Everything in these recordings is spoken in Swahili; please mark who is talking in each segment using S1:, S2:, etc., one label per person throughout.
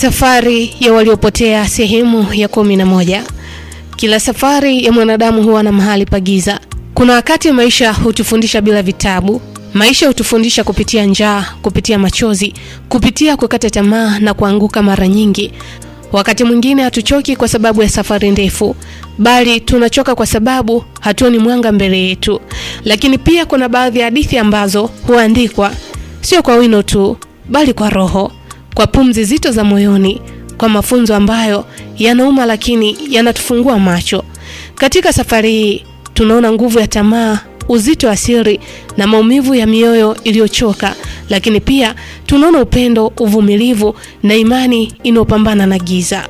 S1: Safari ya waliopotea sehemu ya 11. Kila safari ya mwanadamu huwa na mahali pa giza. Kuna wakati maisha hutufundisha bila vitabu. Maisha hutufundisha kupitia njaa, kupitia machozi, kupitia kukata tamaa na kuanguka mara nyingi. Wakati mwingine hatuchoki kwa sababu ya safari ndefu, bali tunachoka kwa sababu hatuoni mwanga mbele yetu. Lakini pia kuna baadhi ya hadithi ambazo huandikwa sio kwa wino tu, bali kwa roho, kwa pumzi zito za moyoni, kwa mafunzo ambayo yanauma lakini yanatufungua macho. Katika safari hii tunaona nguvu ya tamaa, uzito wa siri na maumivu ya mioyo iliyochoka, lakini pia tunaona upendo, uvumilivu na imani inayopambana na giza.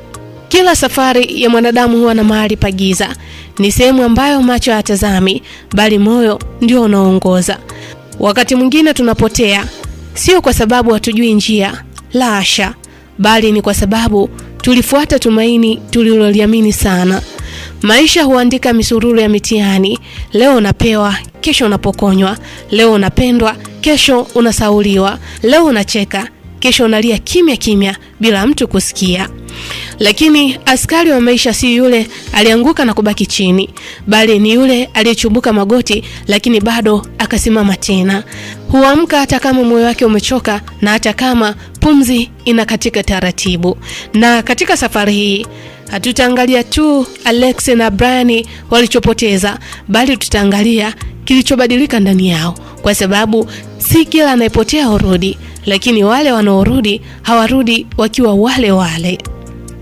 S1: Kila safari ya mwanadamu huwa na mahali pa giza. Ni sehemu ambayo macho hayatazami, bali moyo ndio unaongoza. Wakati mwingine tunapotea, sio kwa sababu hatujui njia, la hasha, bali ni kwa sababu tulifuata tumaini tuliloliamini sana. Maisha huandika misururu ya mitihani. Leo unapewa, kesho unapokonywa. Leo unapendwa, kesho unasauliwa. Leo unacheka, kesho unalia kimya kimya bila mtu kusikia. Lakini askari wa maisha si yule alianguka na kubaki chini, bali ni yule aliyechumbuka magoti lakini bado akasimama tena. Huamka hata kama moyo wake umechoka na hata kama pumzi inakatika taratibu. Na katika safari hii hatutaangalia tu Alex na Brian walichopoteza, bali tutaangalia kilichobadilika ndani yao, kwa sababu si kila anayepotea hurudi, lakini wale wanaorudi hawarudi wakiwa wale wale.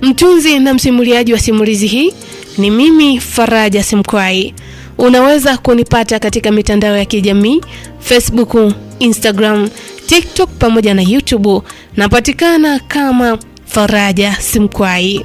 S1: Mtunzi na msimuliaji wa simulizi hii ni mimi, Faraja Simkwai. Unaweza kunipata katika mitandao ya kijamii, Facebook, Instagram, TikTok pamoja na YouTube. Napatikana kama Faraja Simkwai.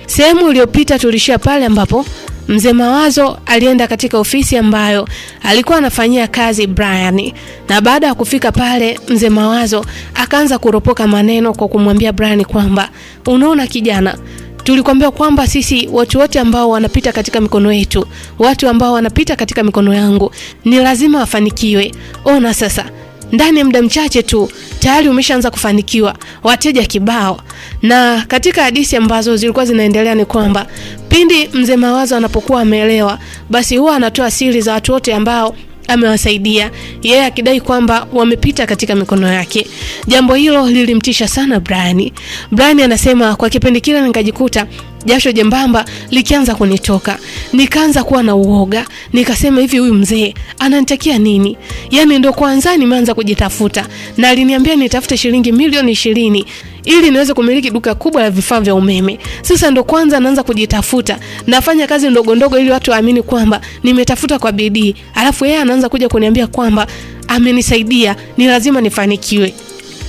S1: Sehemu iliyopita tulishia pale ambapo Mzee Mawazo alienda katika ofisi ambayo alikuwa anafanyia kazi Brian. Na baada ya kufika pale, Mzee Mawazo akaanza kuropoka maneno kwa kumwambia Brian kwamba, unaona kijana, tulikwambia kwamba sisi watu wote ambao wanapita katika mikono yetu, watu ambao wanapita katika mikono yangu, ni lazima wafanikiwe. Ona sasa, ndani ya muda mchache tu tayari umeshaanza kufanikiwa, wateja kibao. Na katika hadithi ambazo zilikuwa zinaendelea ni kwamba pindi Mzee Mawazo anapokuwa ameelewa, basi huwa anatoa siri za watu wote ambao amewasaidia, yeye akidai kwamba wamepita katika mikono yake. Jambo hilo lilimtisha sana Brian. Brian anasema, kwa kipindi kile nikajikuta jasho jembamba likianza kunitoka. Nikaanza kuwa na uoga. Nikasema, hivi huyu mzee ananitakia nini? Yaani ndo kwanza nimeanza kujitafuta, na aliniambia nitafute shilingi milioni 20 ili niweze kumiliki duka kubwa la vifaa vya umeme. Sasa ndo kwanza naanza kujitafuta, nafanya kazi ndogo ndogo ili watu waamini kwamba nimetafuta kwa bidii. Alafu yeye anaanza kuja kuniambia kwamba amenisaidia, ni lazima nifanikiwe.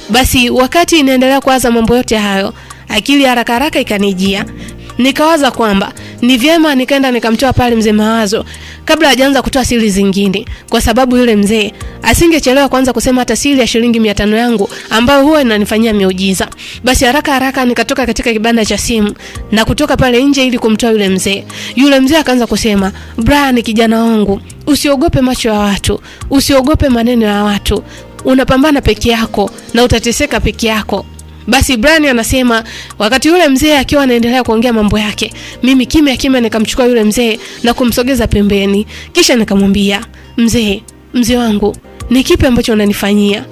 S1: Basi wakati inaendelea kuwaza mambo yote hayo, akili haraka haraka ikanijia. Nikawaza kwamba ni vyema nikaenda nikamtoa pale Mzee Mawazo kabla hajaanza kutoa siri zingine, kwa sababu yule mzee asingechelewa kwanza kusema hata siri ya shilingi 500 yangu ambayo huwa inanifanyia miujiza. Basi haraka haraka nikatoka katika kibanda cha simu na kutoka pale nje ili kumtoa yule mzee. Yule mzee akaanza kusema, Brian kijana wangu, usiogope macho ya watu, usiogope maneno ya watu. Unapambana peke yako na utateseka peke yako. Basi Brian anasema, wakati yule mzee akiwa anaendelea kuongea mambo yake, mimi kimya kimya nikamchukua yule mzee na kumsogeza pembeni. Kisha nikamwambia, mzee wangu, ni kipi ambacho unanifanyia?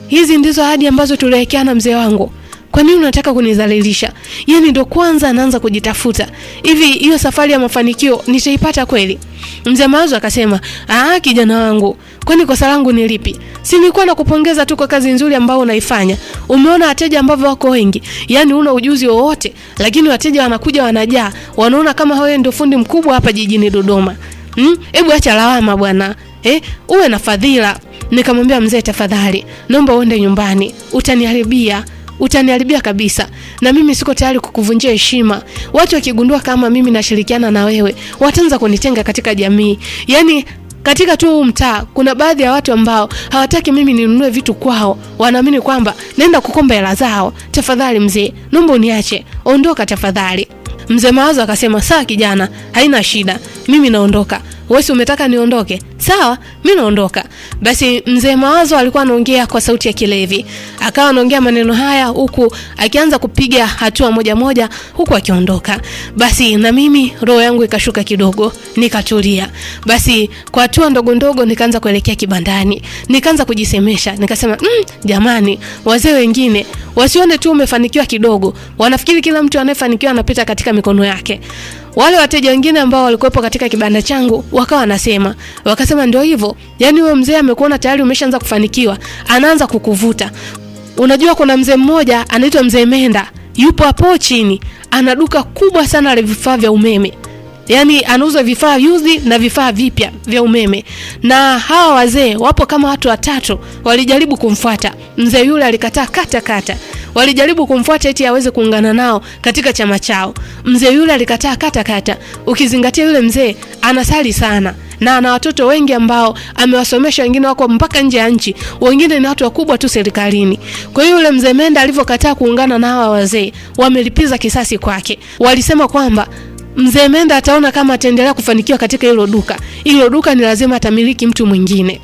S1: Hizi ndizo ahadi ambazo tuliwekeana mzee wangu. Kwa nini unataka kunidhalilisha? Yaani ndo kwanza anaanza kujitafuta. Hivi hiyo safari ya mafanikio nitaipata kweli? Mzee Mawazo akasema, kijana wangu, kwani kosa langu ni lipi? Si nilikuwa nakupongeza tu kwa kazi nzuri ambayo unaifanya. Umeona wateja ambao wako wengi, yaani una ujuzi wowote, lakini wateja wanakuja wanajaa, wanaona kama wewe ndio fundi mkubwa hapa jijini Dodoma. Hebu acha lawama bwana. Uwe na fadhila. Nikamwambia, mzee tafadhali, naomba uende nyumbani. Utaniharibia kabisa, na mimi siko tayari kukuvunjia heshima. Watu wakigundua kama mimi nashirikiana na wewe, wataanza kunitenga katika jamii. Yaani katika tu mtaa kuna baadhi ya watu ambao hawataki mimi ninunue vitu kwao, wanaamini kwamba naenda kukomba hela zao. Tafadhali mzee, naomba uniache, ondoka tafadhali. Mzee Mawazo akasema, sawa kijana, haina shida, mimi naondoka. wewe umetaka niondoke? Sawa, mimi naondoka. Basi mzee Mawazo alikuwa anaongea kwa sauti ya kilevi. Akawa anaongea maneno haya huku akianza kupiga hatua moja moja huku akiondoka. Basi na mimi roho yangu ikashuka kidogo, nikatulia. Basi kwa hatua ndogo ndogo nikaanza kuelekea kibandani. Nikaanza kujisemesha, nikasema jamani, wazee wengine wasione tu umefanikiwa kidogo, wanafikiri kila mtu anayefanikiwa anapita katika mikono yake. Wale wateja wengine ambao walikuwepo katika kibanda changu wakasema ndio hivyo, yani wewe mzee amekuona tayari umeshaanza kufanikiwa, anaanza kukuvuta. Unajua kuna mzee mmoja anaitwa Mzee Menda, yupo hapo chini, ana duka kubwa sana la vifaa vya umeme. Yani anauza vifaa used na vifaa vipya vya umeme. Na hawa wazee wapo kama watu 3 walijaribu kumfuata. Mzee yule alikataa kata. Walijaribu kumfuata eti aweze kuungana nao katika chama chao. Mzee yule alikataa kata. Ukizingatia yule mzee anasali sana na ana watoto wengi ambao amewasomesha, wengine wako mpaka nje ya nchi, wengine ni watu wakubwa tu serikalini. Kwa hiyo yule Mzee Menda alivyokataa kuungana na hawa wazee, wamelipiza kisasi kwake. Walisema kwamba Mzee Menda ataona kama ataendelea kufanikiwa katika hilo duka ni lazima atamiliki mtu mwingine.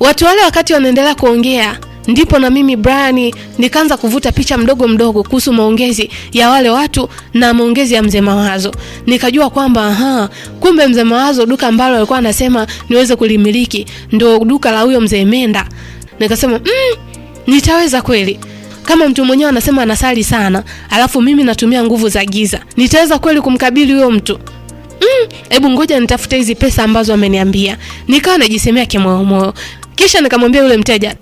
S1: Watu wale wakati wanaendelea kuongea, ndipo na mimi Brian nikaanza kuvuta picha mdogo kuhusu maongezi ya wale watu na maongezi ya Mzee Mawazo. Nikajua kwamba kumbe Mzee Mawazo duka ambalo alikuwa anasema niweze kulimiliki ndio duka la huyo Mzee Menda. Nikasema nitaweza kweli? Kama mtu mwenyewe anasema anasali sana, alafu mimi natumia nguvu za giza, nitaweza kweli kumkabili huyo mtu? Hebu ngoja nitafute hizi pesa ambazo ameniambia. Nikawa najisemea kimoyo. Kisha nikamwambia yule mteja,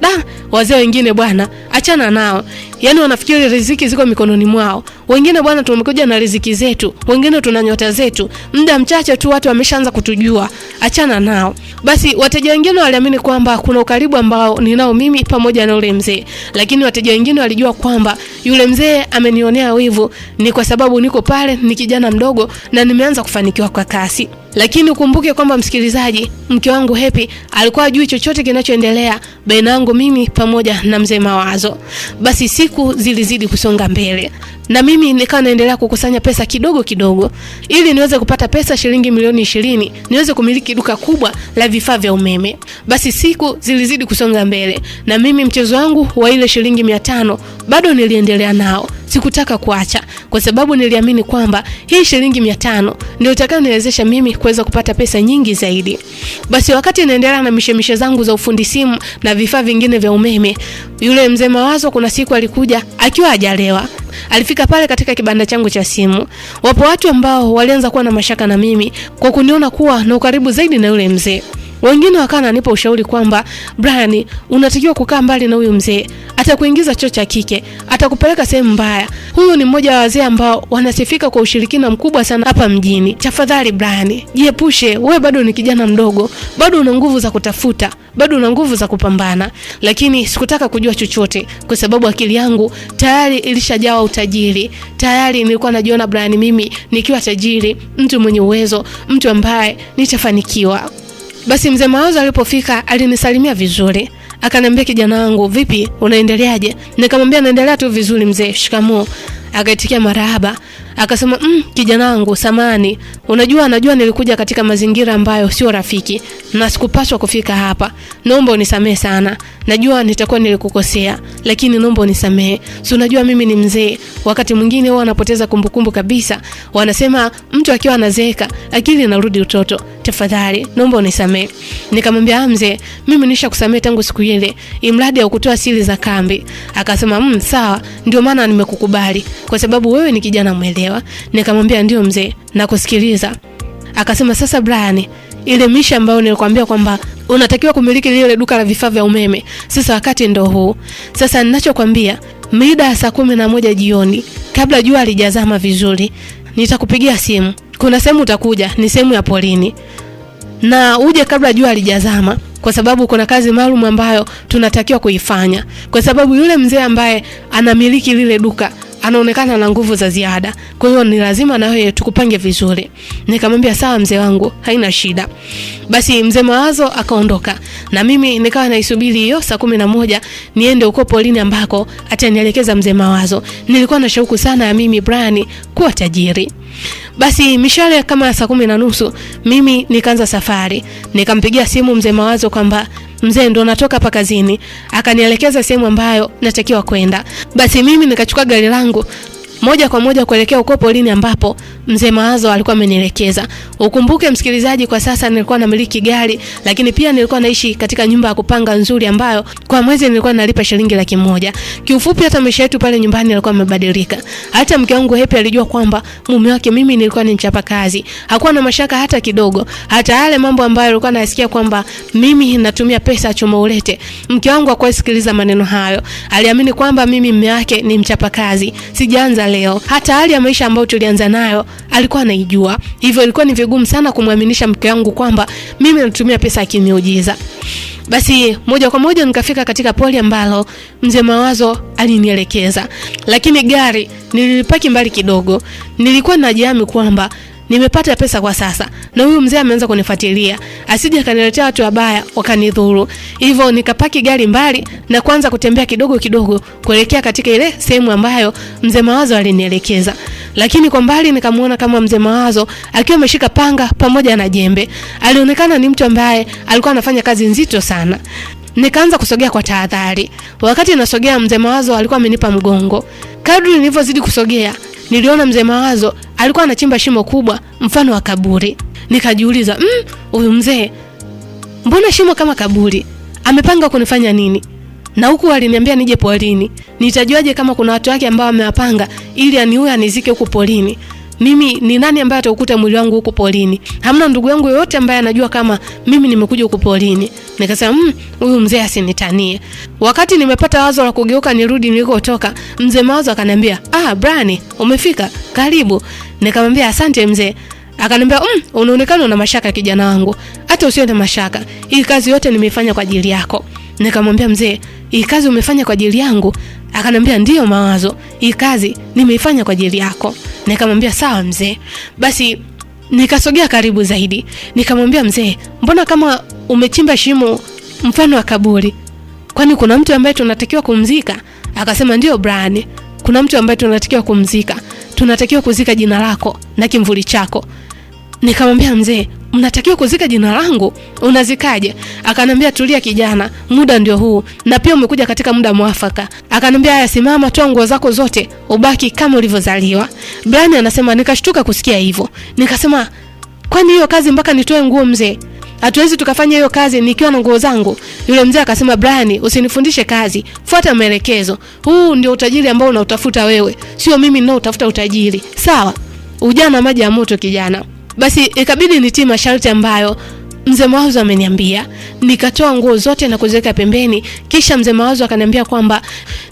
S1: wazee wengine bwana, achana nao. Yani wanafikiri riziki ziko mikononi mwao. Wengine bwana tumekuja na riziki zetu, wengine tuna nyota zetu. Muda mchache tu watu wameshaanza kutujua. Achana nao. Basi wateja wengine waliamini kwamba kuna ukaribu ambao ninao mimi pamoja na yule mzee. Lakini wateja wengine walijua kwamba yule mzee amenionea wivu ni kwa sababu niko pale ni kijana mdogo na nimeanza kufanikiwa kwa kasi. Lakini ukumbuke kwamba msikilizaji, mke wangu Happy alikuwa hajui chochote kinachoendelea baina yangu mimi pamoja na Mzee Mawazo. Basi siku zilizidi kusonga mbele na mimi nikawa naendelea kukusanya pesa kidogo ili niweze kupata pesa shilingi milioni 20 niweze kumiliki duka kubwa la vifaa vya umeme. Basi siku zilizidi kusonga mbele na mimi mchezo wangu wa ile shilingi 500 bado niliendelea nao. Sikutaka kuacha kwa sababu niliamini kwamba hii shilingi 500 ndio itakayoniwezesha mimi kuweza kupata pesa nyingi zaidi. Basi wakati naendelea na mishemishe zangu za ufundi simu na vifaa vingine vya umeme, yule Mzee Mawazo kuna siku alikuja akiwa hajalewa. Alifika pale katika kibanda changu cha simu. Wapo watu ambao walianza kuwa na mashaka na mimi kwa kuniona kuwa na ukaribu zaidi na yule mzee. Wengine wakawa wananipa ushauri kwamba Brian, unatakiwa kukaa mbali na huyu mzee, atakuingiza choo cha kike, atakupeleka sehemu mbaya. Huyu ni mmoja wa wazee ambao wanasifika kwa ushirikina mkubwa sana hapa mjini. Tafadhali Brian, jiepushe, wewe bado ni kijana mdogo, bado una nguvu za kutafuta, bado una nguvu za kupambana. Lakini sikutaka kujua chochote kwa sababu akili yangu tayari ilishajawa utajiri. Tayari nilikuwa najiona Brian mimi nikiwa tajiri, mtu mwenye uwezo, mtu ambaye nitafanikiwa. Basi Mzee Mawazo alipofika alinisalimia vizuri. Akaniambia, kijana wangu, vipi, unaendeleaje? Nikamwambia naendelea tu vizuri mzee, shikamoo. Akaitikia marahaba. Akasema, kijana wangu, samani, najua nilikuja katika mazingira ambayo sio rafiki na sikupaswa kufika hapa. Naomba unisamehe sana. Najua nitakuwa nilikukosea, lakini naomba unisamehe. Si unajua mimi ni mzee, wakati mwingine huwa anapoteza kumbukumbu kabisa. Wanasema mtu akiwa anazeeka akili inarudi utoto. Tafadhali naomba unisamehe. Nikamwambia, mzee, mimi nishakusamehe tangu siku ile, imradi au kutoa siri za kambi. Akasema, sawa, ndio maana nimekukubali kwa sababu wewe ni kijana mwelewa. Nikamwambia, ndio mzee, nakusikiliza. Akasema, sasa Brian, ile misha ambayo nilikwambia kwamba unatakiwa kumiliki lile duka la vifaa vya umeme, sasa wakati ndio huu. Sasa ninachokwambia, mida ya saa 11 jioni, kabla jua halijazama vizuri, nitakupigia simu. Kuna sehemu utakuja, ni sehemu ya polini. Na uje kabla jua halijazama kwa sababu kuna kazi maalum ambayo tunatakiwa kuifanya. Kwa sababu yule mzee ambaye anamiliki lile duka anaonekana na nguvu za ziada. Kwa hiyo ni lazima na wewe tukupange vizuri. Nikamwambia, sawa mzee wangu, haina shida. Basi Mzee Mawazo akaondoka na mimi nikawa naisubiri hiyo saa 11 niende uko polini ambako atanielekeza Mzee Mawazo. Nilikuwa na shauku sana ya mimi Brian kuwa tajiri. Basi mishale kama saa 10:30 mimi nikaanza safari. Nikampigia simu mzee Mawazo kwamba mzee ndo natoka hapa kazini. Akanielekeza sehemu ambayo natakiwa kwenda. Basi mimi nikachukua gari langu moja kwa moja kuelekea uko polini ambapo mzee Mawazo alikuwa amenielekeza. Ukumbuke msikilizaji, kwa sasa nilikuwa namiliki gari, lakini pia nilikuwa naishi katika nyumba ya kupanga nzuri ambayo kwa mwezi nilikuwa nalipa shilingi 100,000. Kiufupi hata maisha yetu pale nyumbani yalikuwa yamebadilika. Hata mke wangu Happy alijua kwamba mume wake mimi nilikuwa ni mchapa kazi. Hakuwa na mashaka hata kidogo. Hata yale mambo ambayo alikuwa anasikia kwamba mimi natumia pesa choma ulete, mke wangu hakusikiliza maneno hayo. Aliamini kwamba mimi mume wake ni mchapa kazi. Sijaanza leo. Hata hali ya maisha ambayo tulianza nayo alikuwa anaijua. Hivyo ilikuwa ni vigumu sana kumwaminisha mke wangu kwamba mimi natumia pesa kimiujiza. Basi moja kwa moja nikafika katika poli ambalo mzee Mawazo alinielekeza. Lakini gari nilipaki mbali kidogo. Nilikuwa najiamini kwamba nimepata pesa kwa sasa na huyu mzee ameanza kunifuatilia, asije kaniletea watu wabaya wakanidhuru. Hivyo nikapaki gari mbali na kuanza kutembea kidogo kidogo kuelekea katika ile sehemu ambayo mzee Mawazo alinielekeza. Lakini kwa mbali nikamuona kama mzee Mawazo akiwa ameshika panga pamoja na jembe. Alionekana ni mtu ambaye alikuwa anafanya kazi nzito sana. Nikaanza kusogea kwa tahadhari. Wakati nasogea mzee Mawazo alikuwa amenipa mgongo. Kadri nilivyozidi kusogea niliona mzee Mawazo alikuwa anachimba shimo kubwa mfano wa kaburi. Nikajiuliza, huyu mzee mbona shimo kama kaburi? Amepanga kunifanya nini? Na huku aliniambia nije polini. Nitajuaje kama kuna watu wake ambao wamewapanga ili aniue anizike huko polini? Mimi ni nani ambaye atakukuta mwili wangu huko polini? Hamna ndugu yangu yote ambaye anajua kama mimi nimekuja huko polini. Nikasema huyu mzee asinitanie. Wakati nimepata wazo la kugeuka nirudi nilikotoka, mzee Mawazo akaniambia, Brani, umefika? Karibu. Nikamwambia asante mzee. Akaniambia, unaonekana una mashaka kijana wangu. Hata usiwe na mashaka. Hii kazi yote nimeifanya kwa ajili yako. Nikamwambia mzee, hii kazi umefanya kwa ajili yangu? Akaniambia ndio Mawazo, hii kazi nimeifanya kwa ajili yako. Nikamwambia sawa mzee. Basi nikasogea karibu zaidi. Nikamwambia mzee, mbona kama umechimba shimo mfano wa kaburi? Kwani kuna mtu ambaye tunatakiwa kumzika? Akasema ndio Brian, kuna mtu ambaye tunatakiwa kumzika. Tunatakiwa kuzika jina lako na kimvuli chako. Nikamwambia mzee, mnatakiwa kuzika jina langu? Unazikaje? Akaniambia tulia kijana, muda ndio huu na pia umekuja katika muda mwafaka. Akaniambia haya, simama, toa nguo zako zote, ubaki kama ulivyozaliwa. Brian anasema, nikashtuka kusikia hivyo. Nikasema, kwani hiyo kazi mpaka nitoe nguo mzee? Hatuwezi tukafanya hiyo kazi nikiwa na nguo zangu. Yule mzee akasema, Brian, usinifundishe kazi, fuata maelekezo. Huu ndio utajiri ambao unautafuta wewe, sio mimi ninaotafuta utajiri. Sawa? Ujana maji ya moto kijana. Basi ikabidi nitii masharti ambayo mzee Mawazo ameniambia. Nikatoa nguo zote na kuziweka pembeni. Kisha mzee Mawazo akaniambia kwamba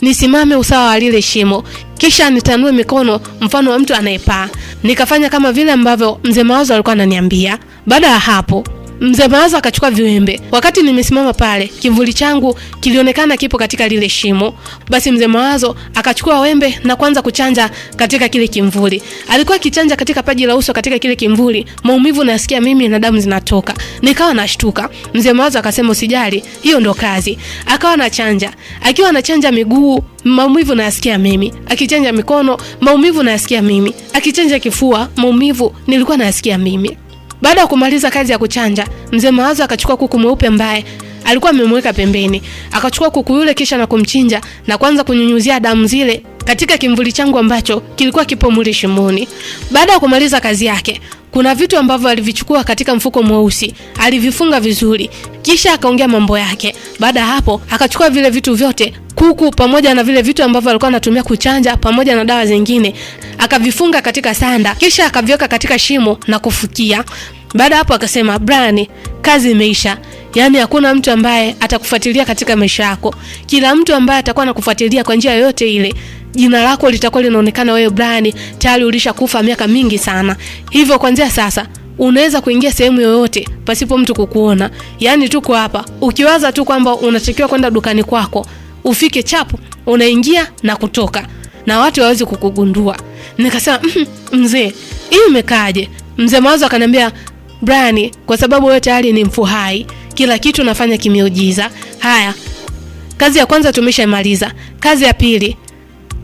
S1: nisimame usawa wa lile shimo, kisha nitanue mikono mfano wa mtu anayepaa. Nikafanya kama vile ambavyo mzee Mawazo alikuwa ananiambia. Baada ya hapo mzee Mawazo akachukua viwembe. Wakati nimesimama pale, kimvuli changu kilionekana kipo katika lile shimo. Basi mzee Mawazo akachukua wembe na kuanza kuchanja katika kile kimvuli. Alikuwa kichanja katika paji la uso katika kile kimvuli. Maumivu nasikia mimi na damu zinatoka. Nikawa nashtuka. Mzee Mawazo akasema usijali, hiyo ndo kazi. Akawa anachanja. Akiwa anachanja miguu, maumivu nasikia mimi. Akichanja mikono, maumivu nasikia mimi. Akichanja kifua, maumivu nilikuwa nasikia mimi. Baada ya kumaliza kazi ya kuchanja, mzee Mawazo akachukua kuku mweupe ambaye alikuwa amemweka pembeni. Akachukua kuku yule kisha na kumchinja na kuanza kunyunyuzia damu zile katika kimvuli changu ambacho kilikuwa kipo muli shimoni. Baada ya kumaliza kazi yake, kuna vitu ambavyo alivichukua katika mfuko mweusi, alivifunga vizuri, kisha akaongea mambo yake. Baada hapo akachukua vile vitu vyote, kuku pamoja na vile vitu ambavyo alikuwa anatumia kuchanja pamoja na dawa zingine, akavifunga katika sanda, kisha akaviweka katika shimo na kufukia. Baada hapo akasema, Brian, kazi imeisha. Yaani hakuna mtu ambaye atakufuatilia katika maisha yako. Kila mtu ambaye atakuwa anakufuatilia kwa njia yoyote ile, jina lako litakuwa linaonekana wewe Brian tayari ulishakufa miaka mingi sana. Hivyo kuanzia sasa unaweza kuingia sehemu yoyote pasipo mtu kukuona. Yaani tuko hapa, ukiwaza tu kwamba unatakiwa kwenda dukani kwako, ufike chapu, unaingia na kutoka na watu hawezi kukugundua. Nikasema, mzee, hii imekaaje? Mzee Mawazo akaniambia, Brian, kwa sababu wewe tayari ni mfu hai, kila kitu nafanya kimeujiza. Haya, kazi ya kwanza tumeshamaliza. Kazi ya pili,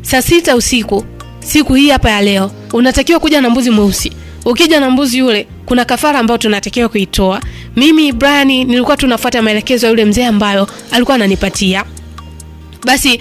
S1: saa 6 usiku, siku hii hapa ya leo, unatakiwa kuja na mbuzi mweusi. ukija na mbuzi yule kuna kafara ambayo tunatakiwa kuitoa. Mimi Brian nilikuwa tunafuata maelekezo ya yule mzee ambayo alikuwa ananipatia. Basi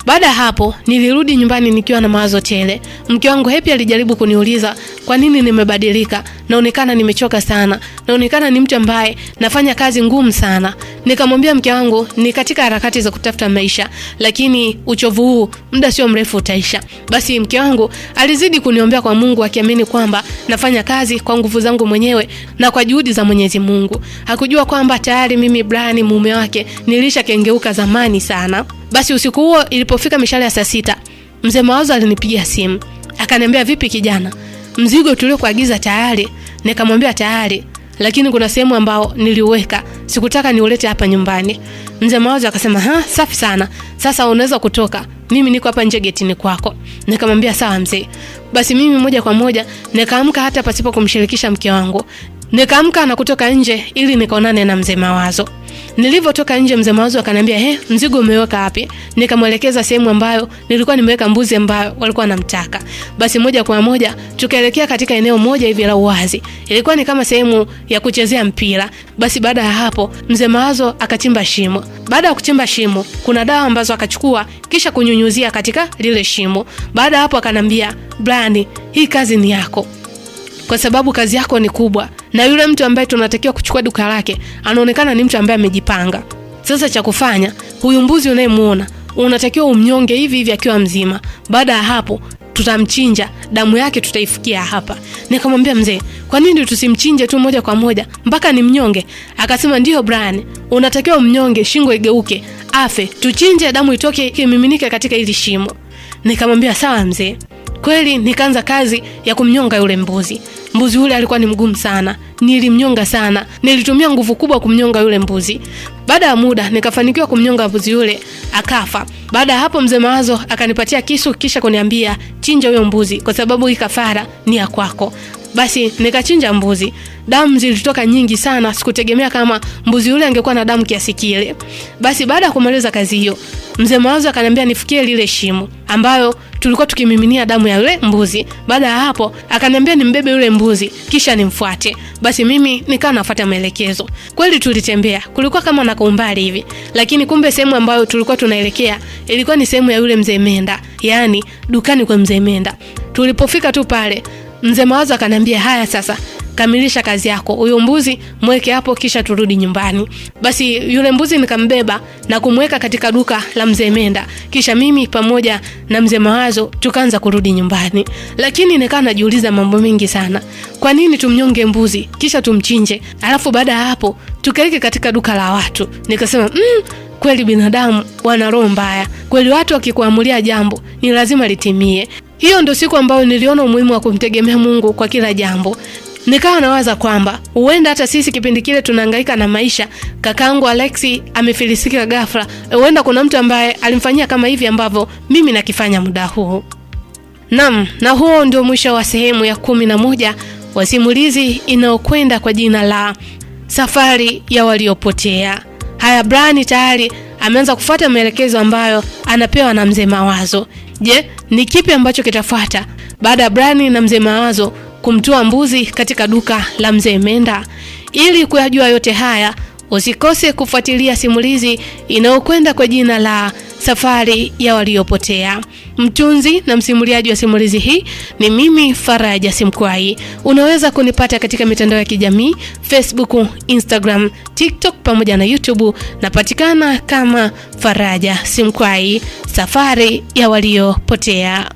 S1: baada hapo nilirudi nyumbani nikiwa na mawazo tele. Mke wangu Happy alijaribu kuniuliza kwa nini nimebadilika. Naonekana nimechoka sana. Naonekana ni mtu ambaye nafanya kazi ngumu sana. Nikamwambia mke wangu ni katika harakati za kutafuta maisha, lakini uchovu huu muda sio mrefu utaisha. Basi mke wangu alizidi kuniombea kwa Mungu akiamini kwamba nafanya kazi kwa nguvu zangu mwenyewe na kwa juhudi za Mwenyezi Mungu. Hakujua kwamba tayari mimi Brian mume wake nilishakengeuka zamani sana. Basi usiku huo ilipofika mishale ya saa 6, mzee Mawazo alinipigia simu. Akaniambia, vipi kijana? Mzigo tuliokuagiza tayari? Nikamwambia tayari, lakini kuna sehemu ambao niliuweka, sikutaka niulete hapa nyumbani. Mzee Mawazo akasema, safi sana. Sasa unaweza kutoka. Mimi niko hapa nje getini kwako. Nikamwambia sawa mzee. Basi mimi moja kwa moja nikaamka hata pasipo kumshirikisha mke wangu. Nikaamka na kutoka nje ili nikaonane na mzee Mawazo. Nilivyotoka nje mzee Mawazo akaniambia, mzigo umeweka wapi? Nikamwelekeza sehemu ambayo nilikuwa nimeweka mbuzi ambayo walikuwa wanamtaka. Basi moja kwa moja tukaelekea katika eneo moja hivi la uwazi. Ilikuwa ni kama sehemu ya kuchezea mpira. Basi baada ya hapo mzee Mawazo akachimba shimo. Baada ya kuchimba shimo, kuna dawa ambazo akachukua kisha kunyunyuzia katika lile shimo. Baada hapo akanambia, Brian, hii kazi ni yako, kwa sababu kazi yako ni kubwa, na yule mtu ambaye tunatakiwa kuchukua duka lake anaonekana ni mtu ambaye amejipanga. Sasa cha kufanya, huyu mbuzi unayemuona unatakiwa umnyonge hivi hivi akiwa mzima. Baada ya hapo tutamchinja, damu yake tutaifikia hapa. Nikamwambia mzee, kwa nini tusimchinje tu moja kwa moja mpaka ni mnyonge? Akasema ndio Brian, unatakiwa umnyonge, shingo igeuke, afe, tuchinje, damu itoke imiminike katika hili shimo. Nikamwambia sawa mzee. Kweli nikaanza kazi ya kumnyonga yule mbuzi. Mbuzi yule alikuwa ni mgumu sana. Nilimnyonga sana. Nilitumia nguvu kubwa kumnyonga yule mbuzi. Baada ya muda nikafanikiwa kumnyonga mbuzi yule, akafa. Baada ya hapo mzee Mawazo akanipatia kisu kisha kuniambia, chinja huyo mbuzi kwa sababu hii kafara ni ya kwako. Basi nikachinja mbuzi. Damu zilitoka nyingi sana, sikutegemea kama mbuzi yule angekuwa na damu kiasi kile. Basi baada ya kumaliza kazi hiyo, mzee Mawazo akaniambia nifikie lile shimo ambayo tulikuwa tukimiminia damu ya yule mbuzi. Baada ya hapo akaniambia nimbebe yule mbuzi kisha nimfuate. Basi mimi nikaa nafuata maelekezo. Kweli tulitembea, kulikuwa kama na umbali hivi, lakini kumbe sehemu ambayo tulikuwa tunaelekea ilikuwa ni sehemu ya yule mzee Menda, yani dukani kwa mzee Menda. Tulipofika tu pale, mzee Mawazo akaniambia, haya sasa kamilisha kazi yako, huyo mbuzi mweke hapo kisha turudi nyumbani. Basi yule mbuzi nikambeba na kumweka katika duka la mzee Menda, kisha mimi pamoja na mzee Mawazo tukaanza kurudi nyumbani. Lakini nikaa najiuliza mambo mengi sana. Kwa nini tumnyonge mbuzi kisha tumchinje, alafu baada ya hapo tukaeke katika duka la watu? Nikasema kweli binadamu wana roho mbaya. Kweli watu wakikuamulia jambo ni lazima litimie. Hiyo ndio siku ambayo niliona umuhimu wa kumtegemea Mungu kwa kila jambo. Nikawa nawaza kwamba huenda hata sisi kipindi kile tunahangaika na maisha, kakangu Alexi amefilisika ghafla, huenda kuna mtu ambaye alimfanyia kama hivi ambavyo mimi nakifanya muda huu. Na huo ndio mwisho wa sehemu ya 11 wa simulizi inayokwenda kwa jina la Safari ya Waliopotea. Haya, Brian tayari ameanza kufuata maelekezo ambayo anapewa na mzee Mawazo. Je, ni kipi ambacho kitafuata baada ya Brian na mzee Mawazo kumtoa mbuzi katika duka la mzee Menda? Ili kuyajua yote haya, usikose kufuatilia simulizi inayokwenda kwa jina la Safari ya Waliopotea. Mtunzi na msimuliaji wa simulizi hii ni mimi Faraja Simkwai. Unaweza kunipata katika mitandao ya kijamii, Facebook, Instagram, TikTok pamoja na YouTube. Napatikana kama Faraja Simkwai. Safari ya Waliopotea.